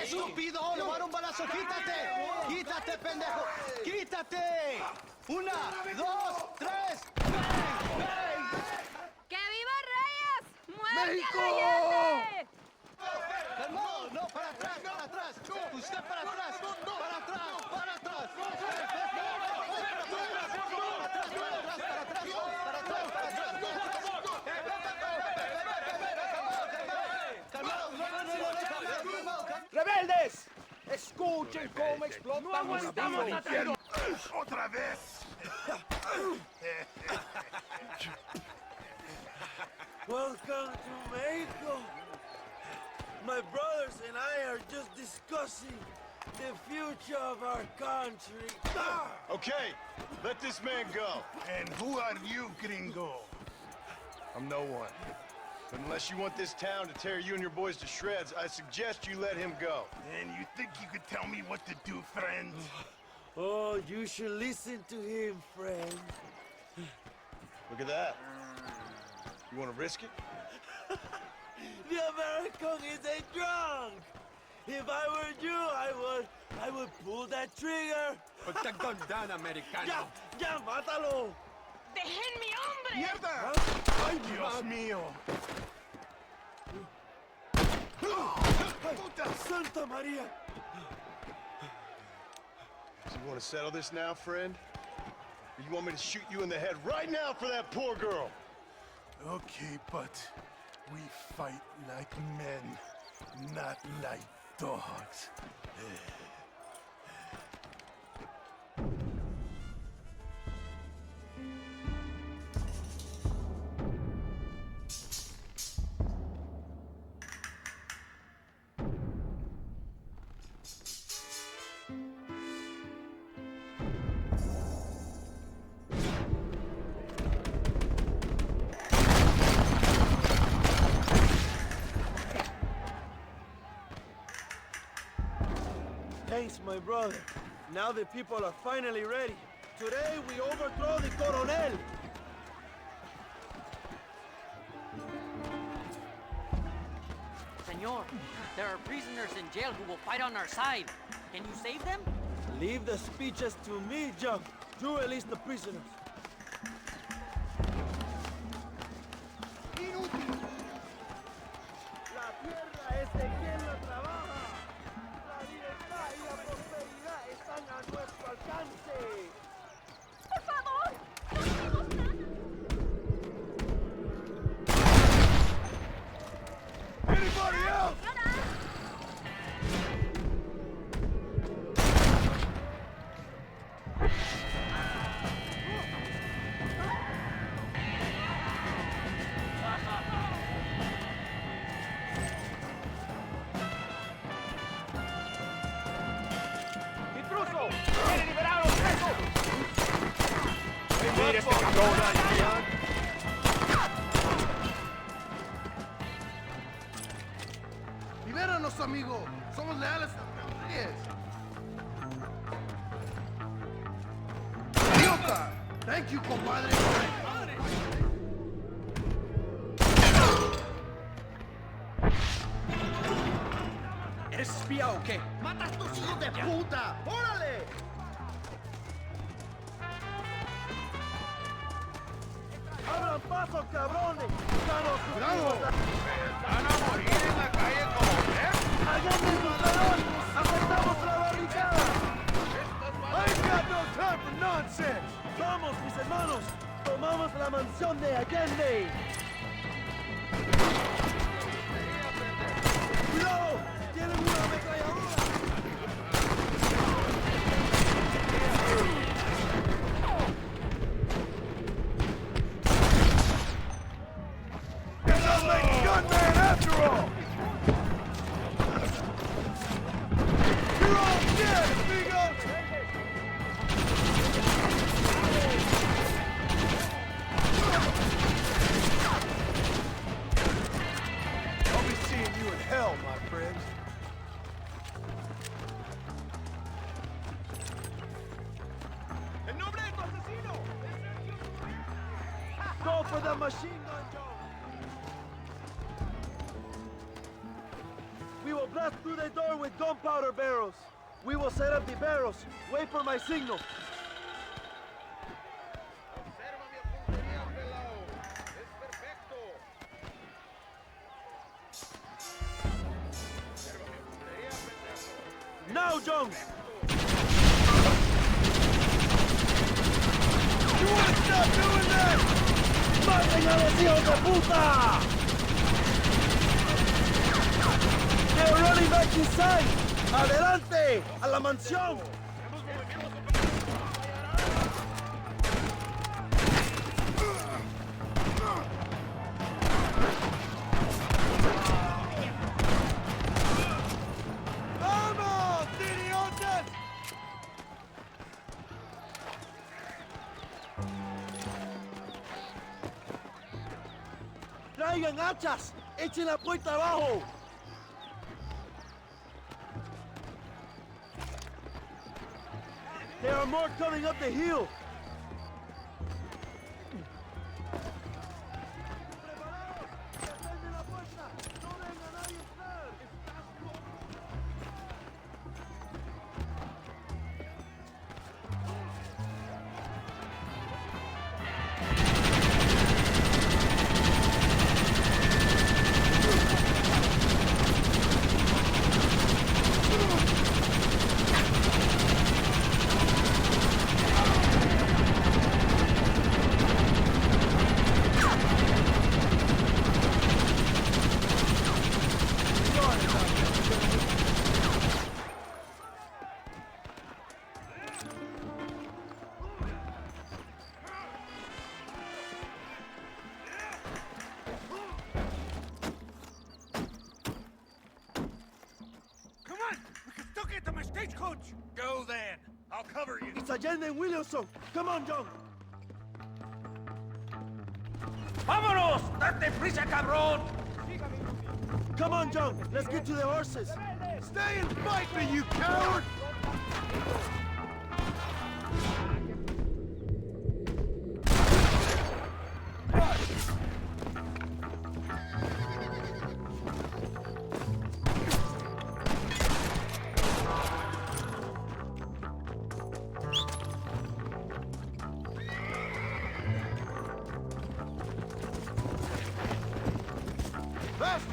estúpido! ¡Le voy a dar un balazo! ¡Quítate! ¡Quítate, pendejo! ¡Quítate! ¡Una, dos, tres! ¡Ven! ¡Ven! ¡Que viva Reyes! ¡Muerte ¡México! al Allende! ¡Calmado! ¡No, para atrás, para atrás! ¡Usted para atrás! ¡Para atrás, para atrás! ¡Rebeldes! ¡Escuchen cómo explotamos! ¡No aguantamos, infierno! ¡Otra vez! Welcome to Mexico. My brothers and I are just discussing the future of our country. Okay, let this man go. And who are you, gringo? I'm no one. But unless you want this town to tear you and your boys to shreds, I suggest you let him go. And you think you could tell me what to do, friend? Oh, you should listen to him, friend. Look at that. You want to risk it? The American is a drunk. If I were you, I would pull that trigger. Put the gun down, Americano. Ya, mátalo. ¡Dejen mi hombre! ¡Mierda! ¡Ay, Dios mío! Santa Maria. So you want to settle this now, friend? Or you want me to shoot you in the head right now for that poor girl? Okay, but we fight like men, not like dogs. Thanks, my brother. Now the people are finally ready. Today we overthrow the Coronel. Senor, there are prisoners in jail who will fight on our side. Can you save them? Leave the speeches to me, John. You release the prisoners. La tierra es de quien la trabaja. La libertad y la prosperidad están a nuestro alcance. ¡Por favor! ¡No tenemos nada! Anybody else? ¡Intruso! ¡Quiere liberar a los presos! ¡Mira este cabrón, Adrián! ¡Libéranos, amigo! ¡Somos leales a Reyes! ¡Idiota! ¡Thank you, compadre! ¿Eres espía o qué? ¡Matas tus hijos de puta! ¡Órale! ¡Abran paso, cabrones! ¡Cuidado! ¡Van a morir en la calle como perros! ¡Allende el pantalón! ¡Aceptamos la barricada! I got no time for nonsense! ¡Vamos, mis hermanos! ¡Tomamos la mansión de Allende! ¡Cuidado! ¡Tienen una ametralladora! It's a late gunman after all! You're all dead, amigos! I'll be seeing you in hell, my friends. ¡El nombre de tu asesino! Go for the machine gun, Joe! We will blast pass through the door with gunpowder barrels. We will set up the barrels. Wait for my signal. Observa mi puntería, pelao. Es perfecto. Observa mi puntería, pendejo. Now, John! You wanna stop doing that? ¡Maten a los hijos de puta! They're running back inside! ¡Adelante! ¡A la mansión! ¡Vamos, idiotas! ¡Traigan hachas! ¡Echen la puerta abajo! There are more coming up the hill! Come on! We can still get to my stagecoach! Go then! I'll cover you! It's Allende and Williamson! Come on, John! ¡Vámonos! ¡Date prisa, cabrón! Come on, John! Let's get to the horses! Stay and fight me, you coward! Fast!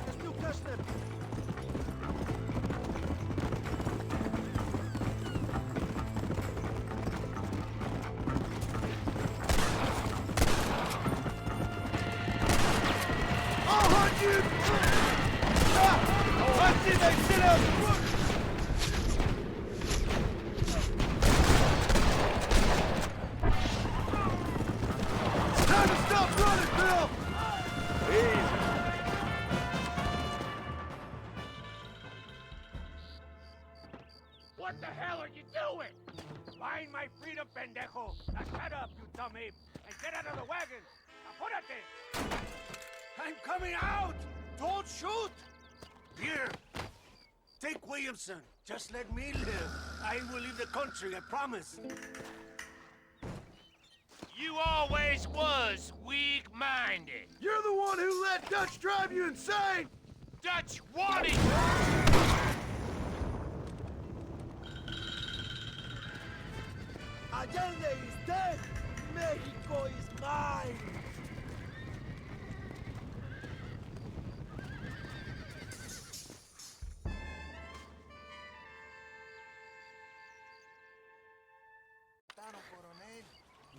Let's still catch them! I'll hunt you! Ah! I see they sit out the front! It's time to stop running, Bill! What the hell are you doing? Find my freedom, pendejo! Now shut up, you dumb ape! And get out of the wagon! Apúrate! I'm coming out! Don't shoot! Here! Take Williamson. Just let me live. I will leave the country, I promise. You always was weak-minded. You're the one who let Dutch drive you insane! Dutch wanted Allende is dead! Mexico is mine!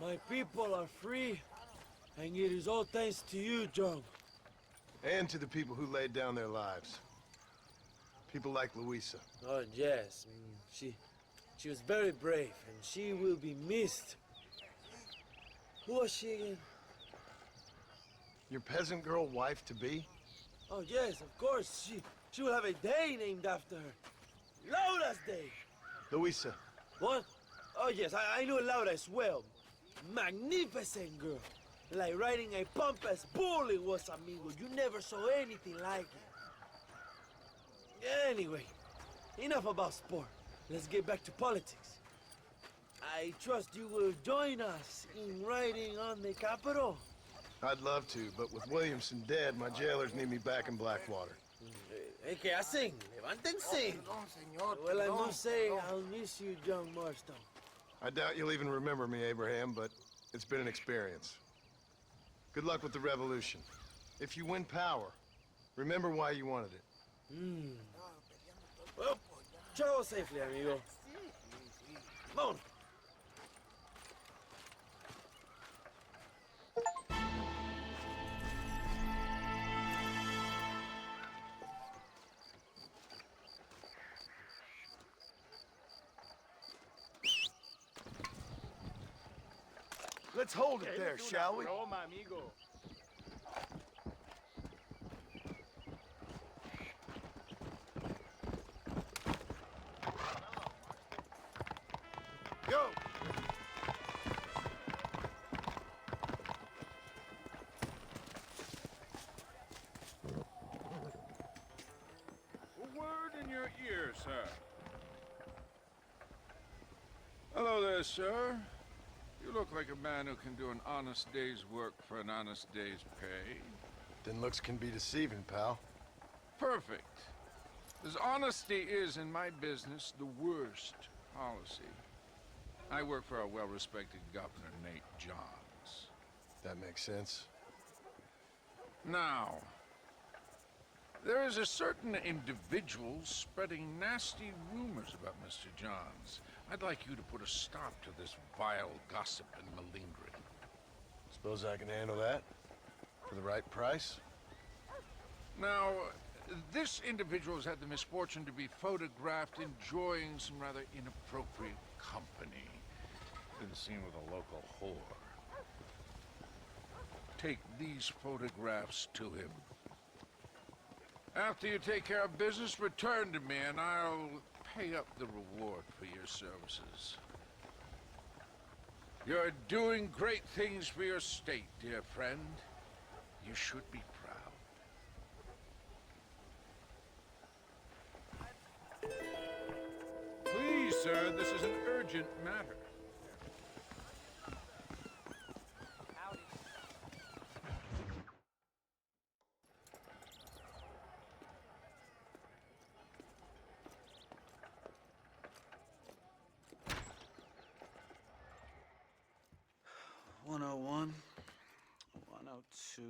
My people are free, and it is all thanks to you, John. And to the people who laid down their lives. People like Luisa. Oh, yes. She was very brave, and she will be missed. Who was she again? Your peasant girl wife-to-be? Oh, yes, of course. She will have a day named after her. Laura's Day. Luisa. What? Oh, yes, I know Laura as well. Magnificent girl. Like riding a pampas bull it was, amigo. You never saw anything like it. Anyway, enough about sport. Let's get back to politics. I trust you will join us in riding on the Capitol. I'd love to, but with Williamson dead, my jailers need me back in Blackwater. Hey, ¿qué hacen? Levántense. Well, I must say, I'll miss you, young Marston. I doubt you'll even remember me, Abraham, but it's been an experience. Good luck with the revolution. If you win power, remember why you wanted it. Well, travel safely, amigo. Vámonos. Let's hold it there, shall we? Go! A word in your ear, sir. Hello there, sir. You look like a man who can do an honest day's work for an honest day's pay. Then looks can be deceiving, pal. Perfect. As honesty is in my business the worst policy. I work for our well-respected governor, Nate Johns. That makes sense. Now, there is a certain individual spreading nasty rumors about Mr. Johns. I'd like you to put a stop to this vile gossip and malingering. Suppose I can handle that? For the right price? Now, this individual has had the misfortune to be photographed enjoying some rather inappropriate company. Been seen with a local whore. Take these photographs to him. After you take care of business, return to me and I'll pay up the reward for your services. You're doing great things for your state, dear friend. You should be proud. Please, sir, this is an urgent matter. Howdy. 101, 102,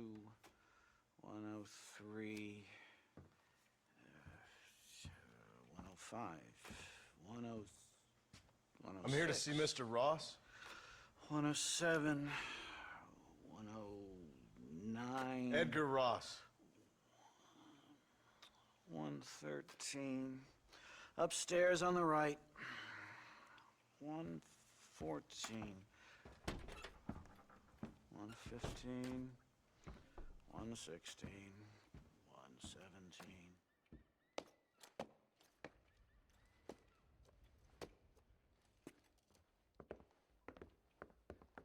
103, 105, 106. I'm here to see Mr. Ross. 107, 109. Edgar Ross. 113. Upstairs on the right. 114. 115. 116. 117.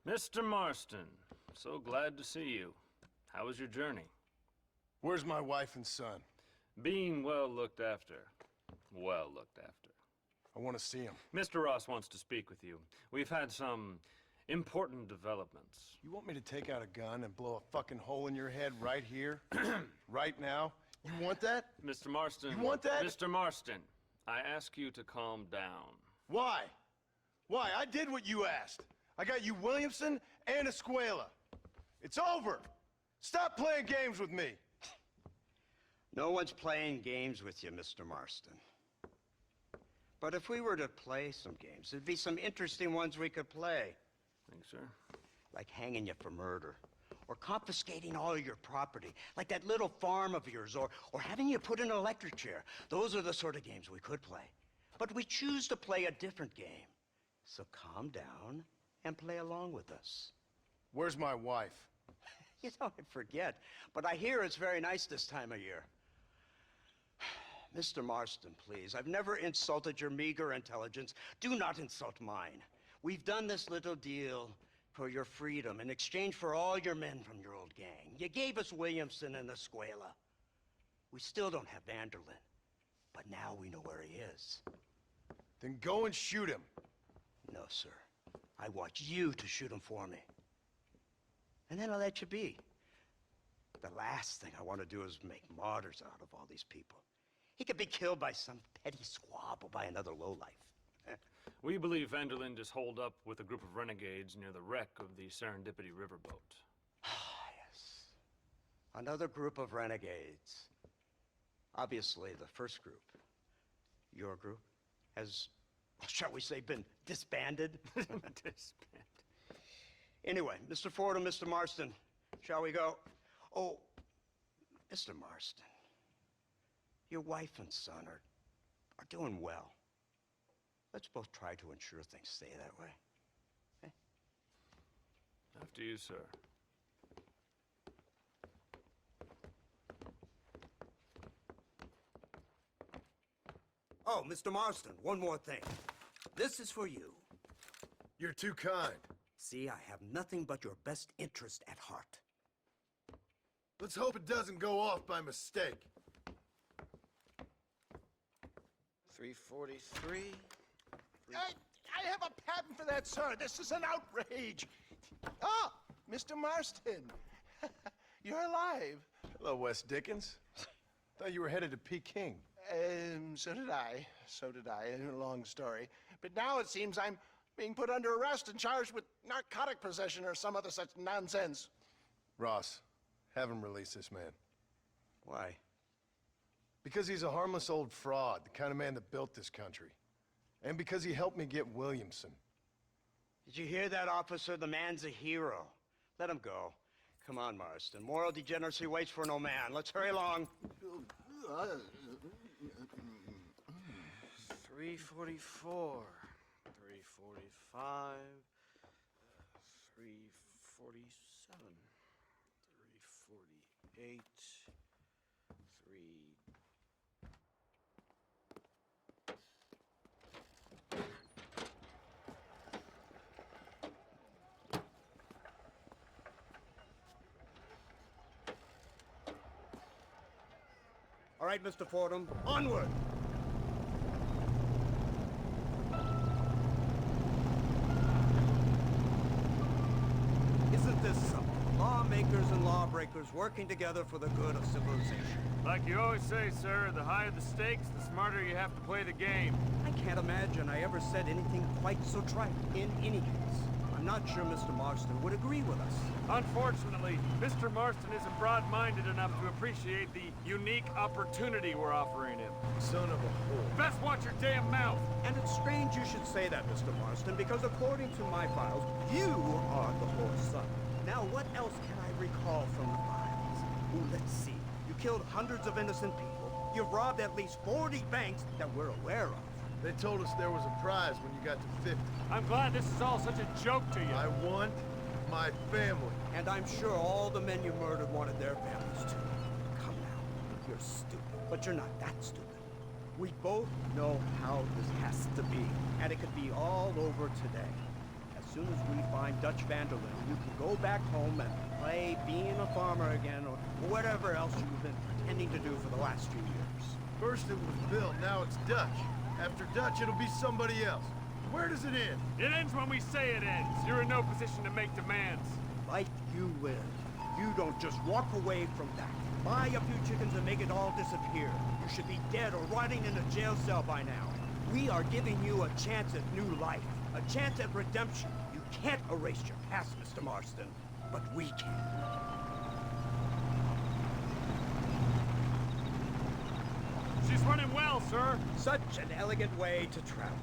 Mr. Marston, so glad to see you. How was your journey? Where's my wife and son? Being well looked after. Well looked after. I want to see him. Mr. Ross wants to speak with you. We've had some important developments. You want me to take out a gun and blow a fucking hole in your head right here? Right now? You want that? Mr. Marston. You want that? Mr. Marston, I ask you to calm down. Why? Why? I did what you asked. I got you Williamson and Escuela. It's over. Stop playing games with me. No one's playing games with you, Mr. Marston. But if we were to play some games, there'd be some interesting ones we could play. Thanks, sir. Like hanging you for murder, or confiscating all your property, like that little farm of yours, or having you put in an electric chair. Those are the sort of games we could play. But we choose to play a different game. So calm down and play along with us. Where's my wife? You know, I forget, but I hear it's very nice this time of year. Mr. Marston, please, I've never insulted your meager intelligence. Do not insult mine. We've done this little deal for your freedom in exchange for all your men from your old gang. You gave us Williamson and Escuela. We still don't have Vanderlyn, but now we know where he is. Then go and shoot him. No, sir. I want you to shoot him for me. And then I'll let you be. The last thing I want to do is make martyrs out of all these people. He could be killed by some petty squabble by another lowlife. We believe Vanderlyn is holed up with a group of renegades near the wreck of the Serendipity riverboat. Yes. Another group of renegades. Obviously, the first group, your group, has, shall we say, been disbanded. Disbanded. Anyway, Mr. Ford and Mr. Marston, shall we go? Oh, Mr. Marston, your wife and son are doing well. Let's both try to ensure things stay that way. Okay? After you, sir. Oh, Mr. Marston, one more thing. This is for you. You're too kind. See, I have nothing but your best interest at heart. Let's hope it doesn't go off by mistake. 343. I have a patent for that, sir. This is an outrage. Ah, Mr. Marston. You're alive. Hello, Wes Dickens. Thought you were headed to Peking. So did I. So did I. A long story. But now it seems I'm being put under arrest and charged with narcotic possession or some other such nonsense. Ross, have him release this man. Why? Because he's a harmless old fraud, the kind of man that built this country. And because he helped me get Williamson. Did you hear that, officer? The man's a hero. Let him go. Come on, Marston. Moral degeneracy waits for no man. Let's hurry along. 344, 345, 347, 348, 3... All right, Mr. Fordham, onward! Isn't this something? Lawmakers and lawbreakers working together for the good of civilization. Like you always say, sir, the higher the stakes, the smarter you have to play the game. I can't imagine I ever said anything quite so trite. In any case, I'm not sure Mr. Marston would agree with us. Unfortunately, Mr. Marston isn't broad-minded enough to appreciate the unique opportunity we're offering him. Son of a whore. Best watch your damn mouth! And it's strange you should say that, Mr. Marston, because according to my files, you are the whore's son. Now, what else can I recall from the files? Ooh, let's see. You killed hundreds of innocent people. You've robbed at least 40 banks that we're aware of. They told us there was a prize when you got to 50. I'm glad this is all such a joke to you. I want my family. And I'm sure all the men you murdered wanted their families too. Come now. You're stupid, but you're not that stupid. We both know how this has to be, and it could be all over today. As soon as we find Dutch Vanderlyn, you can go back home and play being a farmer again, or whatever else you've been pretending to do for the last few years. First it was Bill, now it's Dutch. After Dutch, it'll be somebody else. Where does it end? It ends when we say it ends. You're in no position to make demands. Like you live. You don't just walk away from that. Buy a few chickens and make it all disappear. You should be dead or rotting in a jail cell by now. We are giving you a chance at new life. A chance at redemption. You can't erase your past, Mr. Marston. But we can. She's running well, sir. Such an elegant way to travel.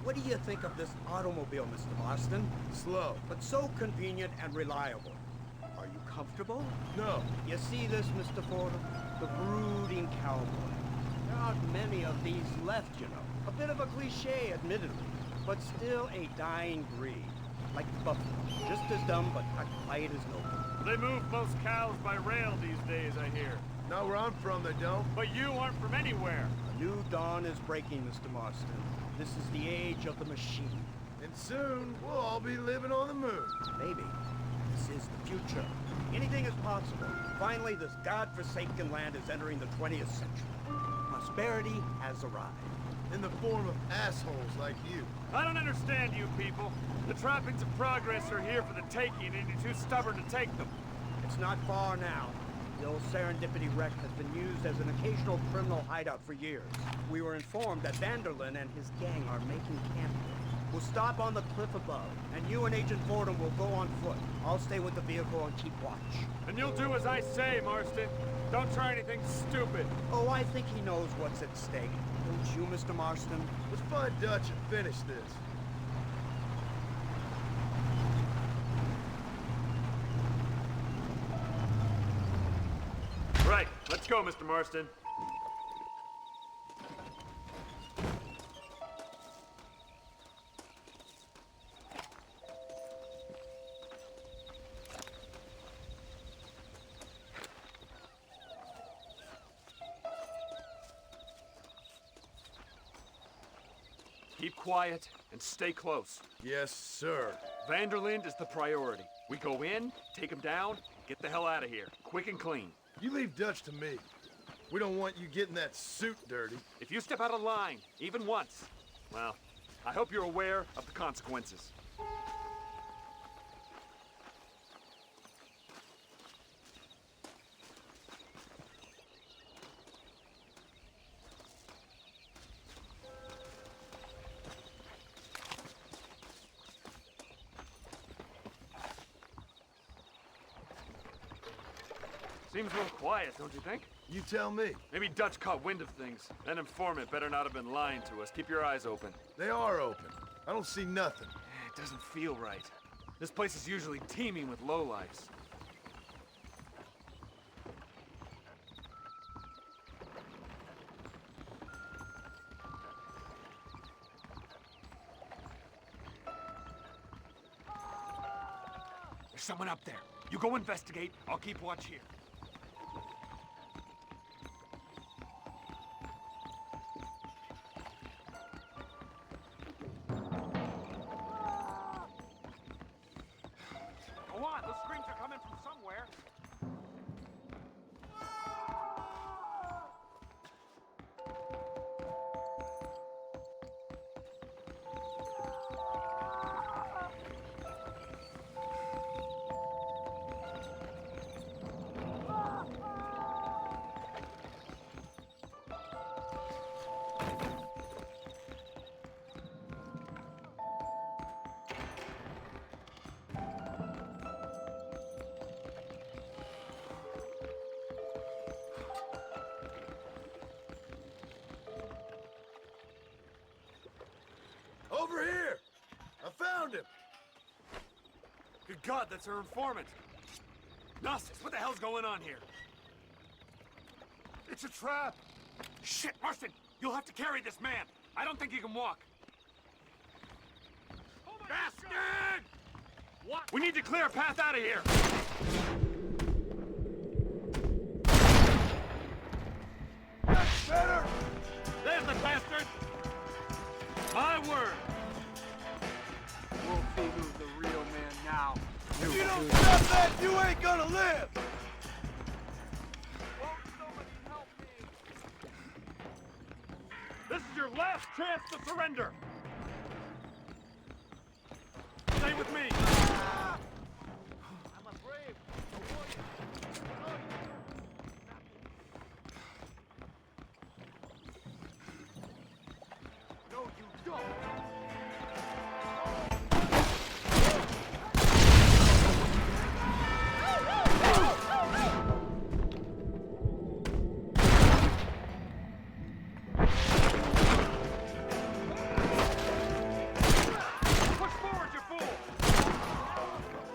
What do you think of this automobile, Mr. Marston? Slow. But so convenient and reliable. Are you comfortable? No. You see this, Mr. Fordham? The brooding cowboy. There aren't many of these left, you know. A bit of a cliche, admittedly, but still a dying breed. Like the buffalo. Just as dumb, but not quite as noble. They move most cows by rail these days, I hear. Not where I'm from, they don't. But you aren't from anywhere. A new dawn is breaking, Mr. Marston. This is the age of the machine. And soon, we'll all be living on the moon. Maybe. This is the future. Anything is possible. Finally, this godforsaken land is entering the 20th century. Prosperity has arrived. In the form of assholes like you. I don't understand you people. The trappings of progress are here for the taking, and you're too stubborn to take them. It's not far now. The old Serendipity wreck has been used as an occasional criminal hideout for years. We were informed that Vanderlyn and his gang are making camp here. We'll stop on the cliff above, and you and Agent Fordham will go on foot. I'll stay with the vehicle and keep watch. And you'll do as I say, Marston. Don't try anything stupid. Oh, I think he knows what's at stake. Don't you, Mr. Marston? Let's find Dutch and finish this. Right, let's go, Mr. Marston. Keep quiet and stay close. Yes, sir. Vanderlyn is the priority. We go in, take him down, get the hell out of here. Quick and clean. You leave Dutch to me. We don't want you getting that suit dirty. If you step out of line, even once, well, I hope you're aware of the consequences. Seems a little quiet, don't you think? You tell me. Maybe Dutch caught wind of things. That informant better not have been lying to us. Keep your eyes open. They are open. I don't see nothing. It doesn't feel right. This place is usually teeming with lowlifes. There's someone up there. You go investigate. I'll keep watch here. Go on, those screams are coming from somewhere. Over here! I found him! Good God, that's her informant. Gnostics, what the hell's going on here? It's a trap. Shit, Marston, you'll have to carry this man. I don't think he can walk. Bastard! What? We need to clear a path out of here. That's better! There's the bastard! My word! We'll see who's the real man now. If you don't stop that, you ain't gonna live! Won't somebody help me? This is your last chance to surrender! Stay with me! I'm a brave, a warrior. No, you don't. Push forward, you fool!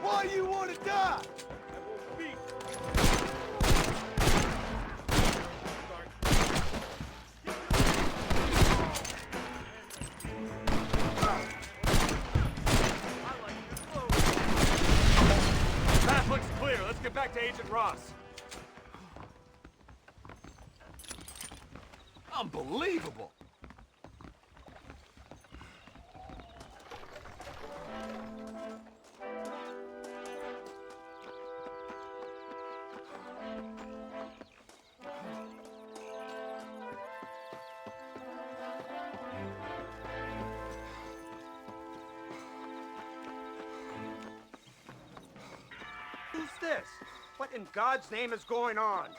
Why you wanna die? Path looks clear. Let's get back to Agent Ross. Unbelievable! Who's this? What in God's name is going on?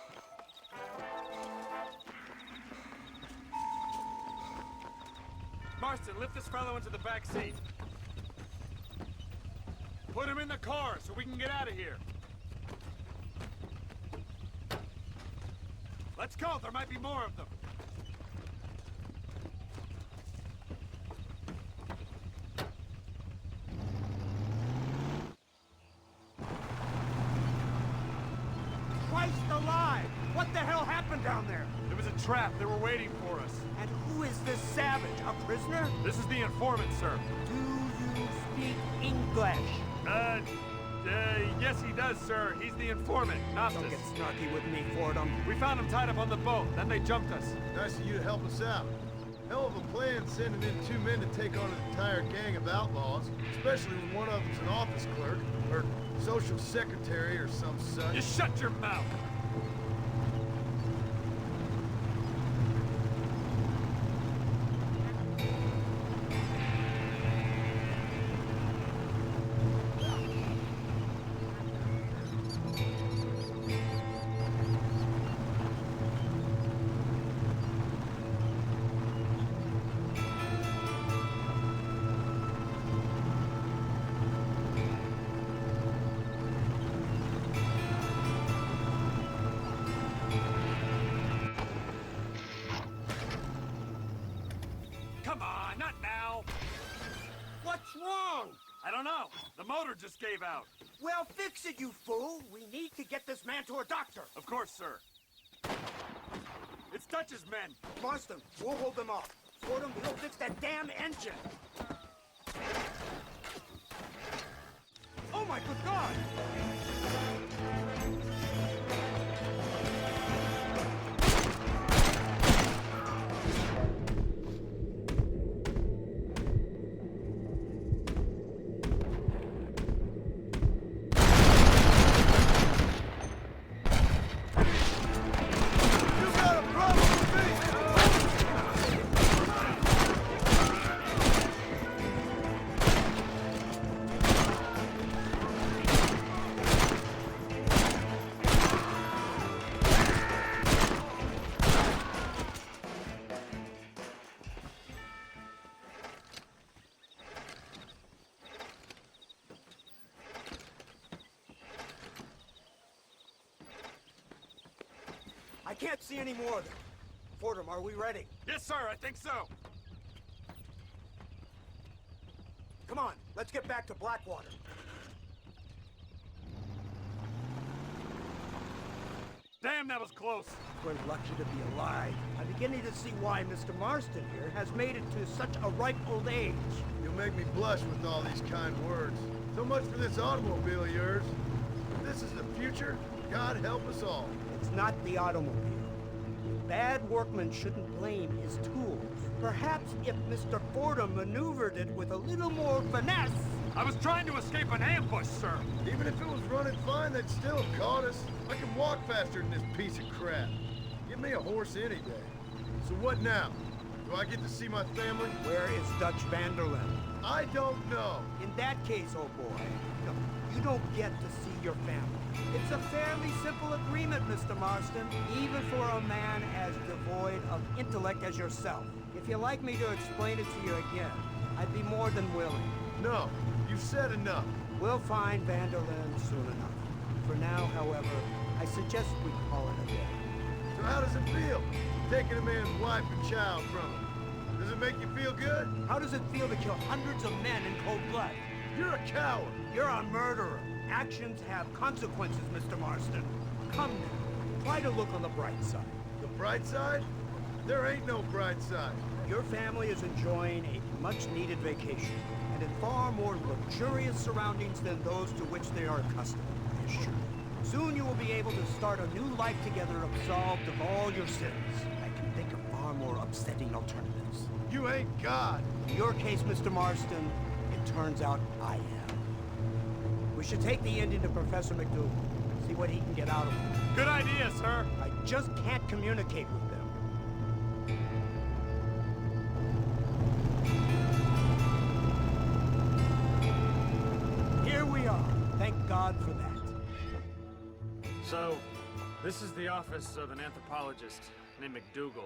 Marston, lift this fellow into the back seat. Put him in the car so we can get out of here. Let's go, there might be more of them. Christ alive! What the hell happened down there? It was a trap, they were waiting for us. And who is this savage? A prisoner? This is the informant, sir. Do you speak English? Yes he does, sir. He's the informant, Don't Nostus. get snarky with me, Fordham. We found him tied up on the boat, then they jumped us. Nice of you to help us out. Hell of a plan sending in 2 men to take on an entire gang of outlaws, especially when one of them's an office clerk, or social secretary, or some such. Just shut your mouth. Come on, not now. What's wrong? I don't know. The motor just gave out. Well, fix it, you fool. We need to get this man to a doctor. Of course, sir. It's Dutch's men. Marston, we'll hold them off. Fordham, we'll fix that damn engine. Oh, my good God! You got a problem with me? I can't see any more of them. Fordham, are we ready? Yes, sir, I think so. Come on, let's get back to Blackwater. Damn, that was close. We're lucky to be alive. I'm beginning to see why Mr. Marston here has made it to such a ripe old age. You'll make me blush with all these kind words. So much for this automobile of yours. If this is the future, God help us all. It's not the automobile. Bad workman shouldn't blame his tools. Perhaps if Mr. Fordham maneuvered it with a little more finesse. I was trying to escape an ambush, sir. Even if it was running fine, they'd still have caught us. I can walk faster than this piece of crap. Give me a horse any day. So what now? Do I get to see my family? Where is Dutch Vanderlyn? I don't know. In that case, oh boy, no, you don't get to see your family. It's a fairly simple agreement, Mr. Marston, even for a man as devoid of intellect as yourself. If you'd like me to explain it to you again, I'd be more than willing. No, you've said enough. We'll find Vanderlyn soon enough. For now, however, I suggest we call it a day. So how does it feel, taking a man's wife and child from him? Does it make you feel good? How does it feel to kill hundreds of men in cold blood? You're a coward. You're a murderer. Actions have consequences, Mr. Marston. Come now. Try to look on the bright side. The bright side? There ain't no bright side. Your family is enjoying a much-needed vacation, and in far more luxurious surroundings than those to which they are accustomed, I assure you. Soon you will be able to start a new life together absolved of all your sins. I can think of far more upsetting alternatives. You ain't God. In your case, Mr. Marston, it turns out I am. We should take the Indian to Professor McDougal, see what he can get out of him. Good idea, sir. I just can't communicate with them. Here we are. Thank God for that. So, this is the office of an anthropologist named McDougal.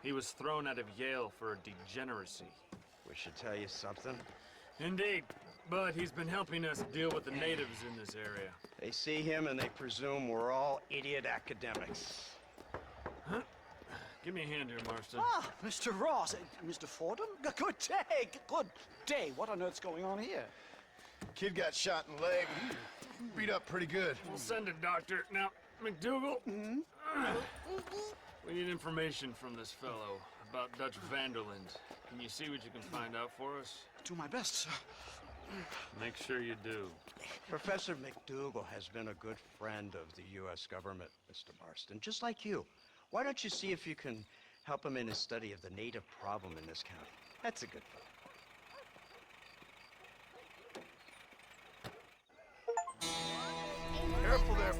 He was thrown out of Yale for a degeneracy. We should tell you something. Indeed, but he's been helping us deal with the natives in this area. They see him and they presume we're all idiot academics. Give me a hand here, Marston. Ah, Mr. Ross, Mr. Fordham? Good day, good day. What on earth's going on here? Kid got shot in the leg. Beat up pretty good. We'll send a doctor. Now, McDougal, we need information from this fellow about Dutch Vanderland. Can you see what you can find out for us? Do my best, sir. Make sure you do. Professor McDougal has been a good friend of the U.S. government, Mr. Marston, just like you. Why don't you see if you can help him in his study of the native problem in this county? That's a good thought. Careful there,